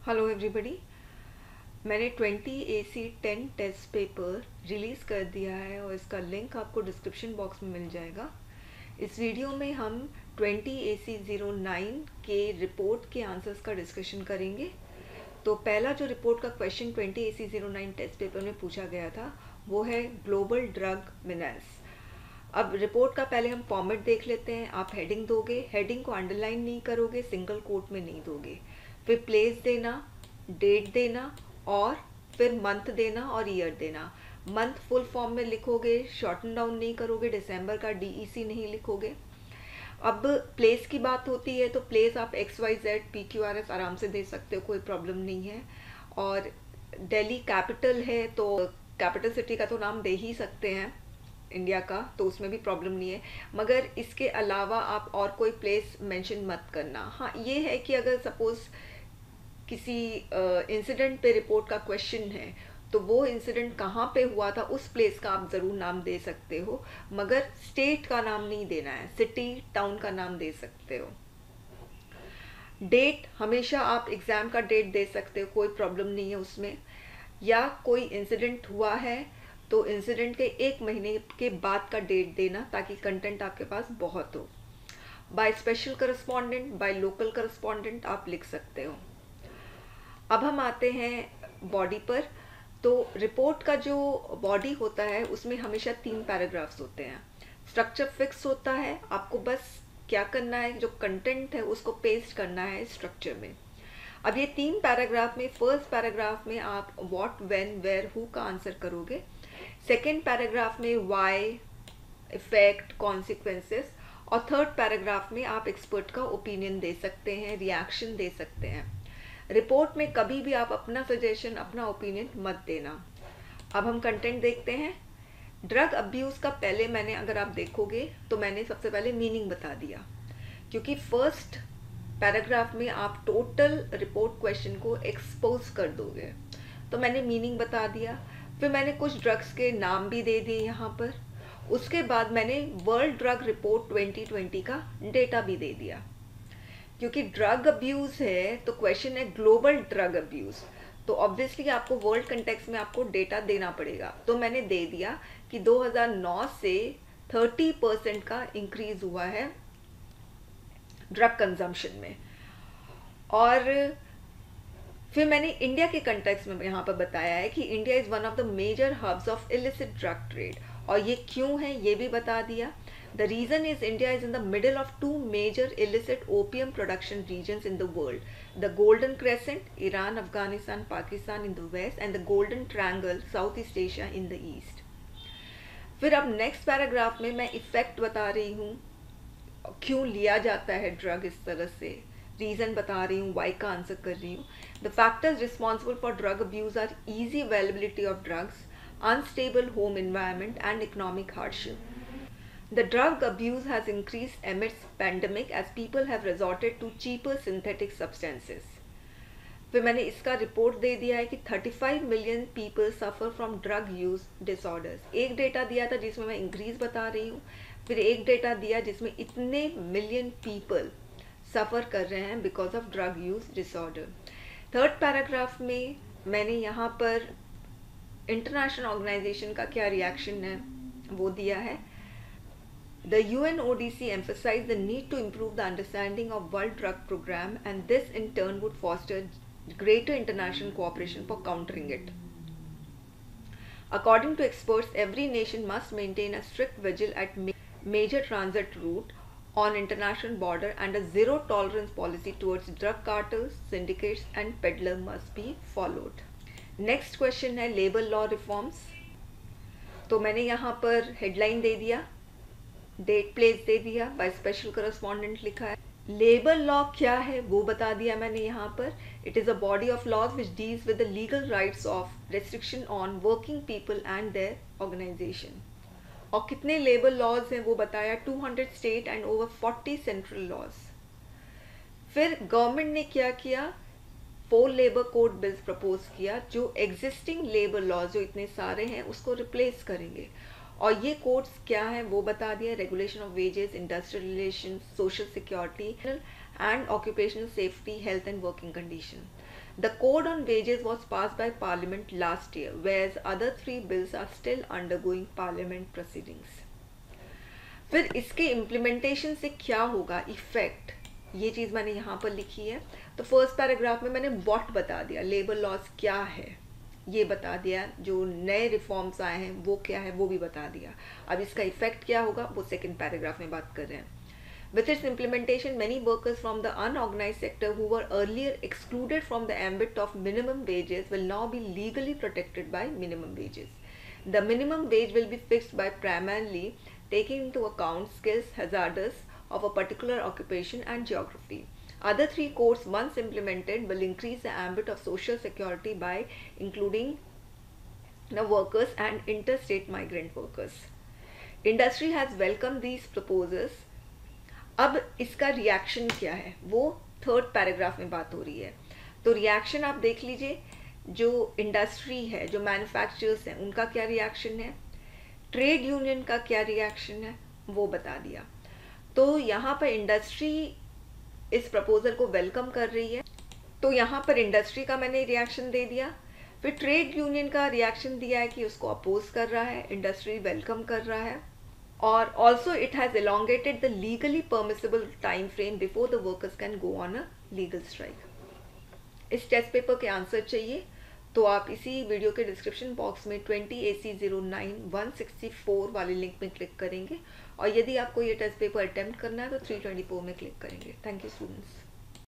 Hello everybody. मैंने 20 AC 10 test paper release कर दिया है और इसका लिंक आपको डिस्क्रिप्शन बॉक्स में मिल जाएगा। इस वीडियो में हम 20 AC 09 के रिपोर्ट के आंसर्स का डिस्कशन करेंगे। तो पहला जो रिपोर्ट का क्वेश्चन 20 AC 09 टेस्ट पेपर में पूछा गया था वो है ग्लोबल ड्रग मीनांस। अब रिपोर्ट का पहले हम फॉर्मेट देख लेते हैं। आप हेडिंग दोगे, हेडिंग को अंडरलाइन नहीं करोगे, सिंगल कोट में नहीं दोगे, फिर प्लेस देना, डेट देना और फिर मंथ देना और ईयर देना। मंथ फुल फॉर्म में लिखोगे, शॉर्टन डाउन नहीं करोगे, दिसंबर का DEC नहीं लिखोगे। अब प्लेस की बात होती है तो प्लेस आप XYZ PQRS आराम से दे सकते हो, कोई प्रॉब्लम नहीं है। और दिल्ली कैपिटल है तो कैपिटल सिटी का तो नाम दे ही सकते हैं इंडिया का, तो उसमें भी प्रॉब्लम नहीं है। मगर इसके अलावा आप और कोई प्लेस मेंशन मत करना। हाँ, ये है कि अगर सपोज किसी इंसिडेंट पे रिपोर्ट का क्वेश्चन है तो वो इंसिडेंट कहाँ पे हुआ था उस प्लेस का आप ज़रूर नाम दे सकते हो, मगर स्टेट का नाम नहीं देना है। सिटी टाउन का नाम दे सकते हो। डेट हमेशा आप एग्ज़ाम का डेट दे सकते हो, कोई प्रॉब्लम नहीं है उसमें। या कोई इंसिडेंट हुआ है तो इंसिडेंट के 1 महीने के बाद का डेट देना ताकि कंटेंट आपके पास बहुत हो। By special correspondent, by local correspondent आप लिख सकते हो। अब हम आते हैं बॉडी पर। तो रिपोर्ट का जो बॉडी होता है उसमें हमेशा 3 पैराग्राफ्स होते हैं। स्ट्रक्चर फिक्स होता है, आपको बस क्या करना है, जो कंटेंट है उसको पेस्ट करना है स्ट्रक्चर में। अब ये 3 पैराग्राफ में फर्स्ट पैराग्राफ में आप व्हाट, व्हेन, वेयर, हु का आंसर करोगे। सेकेंड पैराग्राफ में वाई, इफेक्ट, कॉन्सिक्वेंसेस। और थर्ड पैराग्राफ में आप एक्सपर्ट का ओपिनियन दे सकते हैं, रिएक्शन दे सकते हैं। रिपोर्ट में कभी भी आप अपना सजेशन, अपना ओपिनियन मत देना। अब हम कंटेंट देखते हैं। ड्रग अब्यूज़ का पहले मैंने, अगर आप देखोगे तो मैंने सबसे पहले मीनिंग बता दिया, क्योंकि फर्स्ट पैराग्राफ में आप टोटल रिपोर्ट क्वेश्चन को एक्सपोज कर दोगे। तो मैंने मीनिंग बता दिया, फिर मैंने कुछ ड्रग्स के नाम भी दे दिए यहाँ पर। उसके बाद मैंने वर्ल्ड ड्रग रिपोर्ट 2020 का डेटा भी दे दिया। क्योंकि ड्रग अब्यूज़ है तो क्वेश्चन है ग्लोबल ड्रग अब्यूज़, तो ऑब्वियसली आपको वर्ल्ड कंटेक्स्ट में आपको डेटा देना पड़ेगा। तो मैंने दे दिया कि 2009 से 30% का इंक्रीज हुआ है ड्रग कंजम्पशन में। और फिर मैंने इंडिया के कंटेक्स्ट में यहाँ पर बताया है कि India is one of the major hubs of illicit drug trade, और ये क्यों है ये भी बता दिया। The reason is India is in the middle of 2 major illicit opium production regions in the world. The Golden Crescent, Iran, Afghanistan, Pakistan in the west, and the Golden Triangle, Southeast Asia in the east. फिर अब next paragraph में मैं effect बता रही हूँ, क्यों लिया जाता है ड्रग इस तरह से, रीज़न बता रही हूँ, वाई का आंसर कर रही हूँ। The factors responsible for drug abuse are easy availability of drugs, unstable home environment, and economic hardship. The drug abuse has increased amidst pandemic as people have resorted to cheaper synthetic substances. फिर मैंने इसका report दे दिया है कि 35 million people suffer from drug use disorders. एक data दिया था जिसमें मैं इंक्रीज बता रही हूँ, फिर एक डेटा दिया जिसमें इतने मिलियन पीपल सफ़र कर रहे हैं because of drug use disorder. Third paragraph में मैंने यहाँ पर इंटरनेशनल ऑर्गेनाइजेशन का क्या रिएक्शन है वो दिया है। The UNODC emphasized the need to improve the understanding of World Drug Program, and this in turn would foster greater international cooperation for countering it. According to experts, every nation must maintain a strict vigil at major transit route on international border, and a zero tolerance policy towards drug cartels, syndicates and peddler must be followed. Next question है labour law reforms. तो मैंने यहाँ पर headline दे दिया, date place they दिया, by special correspondent लिखा है। Labour law क्या है वो बता दिया मैंने यहाँ पर। It is a body of laws which deals with the legal rights of restriction on working people and their organisation. और कितने लेबर लॉज हैं वो बताया, 200 state and over 40 central laws. फिर गवर्नमेंट ने क्या किया, 4 लेबर कोड बिल्स प्रपोज किया जो एग्जिस्टिंग लेबर लॉज जो इतने सारे हैं उसको रिप्लेस करेंगे। और ये कोड्स क्या है वो बता दिया, regulation of wages, industrial relation, social security and occupational safety, health and working condition. The Code on Wages was passed by Parliament last year, whereas other 3 bills are still undergoing Parliament proceedings. फिर इसके implementation से क्या होगा, effect, ये चीज़ मैंने यहाँ पर लिखी है. तो फर्स्ट पैराग्राफ में मैंने व्हाट बता दिया, लेबर लॉज क्या है ये बता दिया, जो नए रिफॉर्म्स आए हैं वो क्या है वो भी बता दिया. अब इसका इफेक्ट क्या होगा वो सेकंड पैराग्राफ में बात कर रहे हैं. With its implementation, many workers from the unorganized sector who were earlier excluded from the ambit of minimum wages will now be legally protected by minimum wages. The minimum wage will be fixed by primarily taking into account skills hazardous of a particular occupation and geography. Other 3 codes, once implemented, will increase the ambit of social security by including the workers and interstate migrant workers. Industry has welcomed these proposals. अब इसका reaction क्या है वो third paragraph में बात हो रही है. तो रिएक्शन आप देख लीजिए, जो इंडस्ट्री है, जो मैन्युफैक्चरर्स हैं, उनका क्या रिएक्शन है, ट्रेड यूनियन का क्या रिएक्शन है वो बता दिया. तो यहाँ पर इंडस्ट्री इस प्रपोजल को वेलकम कर रही है. तो यहाँ पर इंडस्ट्री का मैंने रिएक्शन दे दिया. फिर ट्रेड यूनियन का रिएक्शन दिया है कि उसको अपोज कर रहा है, इंडस्ट्री वेलकम कर रहा है. और also it has elongated the legally permissible time frame before the workers can go on a legal strike. इस टेस्ट पेपर के आंसर चाहिए तो आप इसी वीडियो के डिस्क्रिप्शन बॉक्स में 20AC09-164 वाले लिंक में क्लिक करेंगे, और यदि आपको ये टेस्ट पेपर अटेम्प्ट करना है तो 324 में क्लिक करेंगे. Thank you students.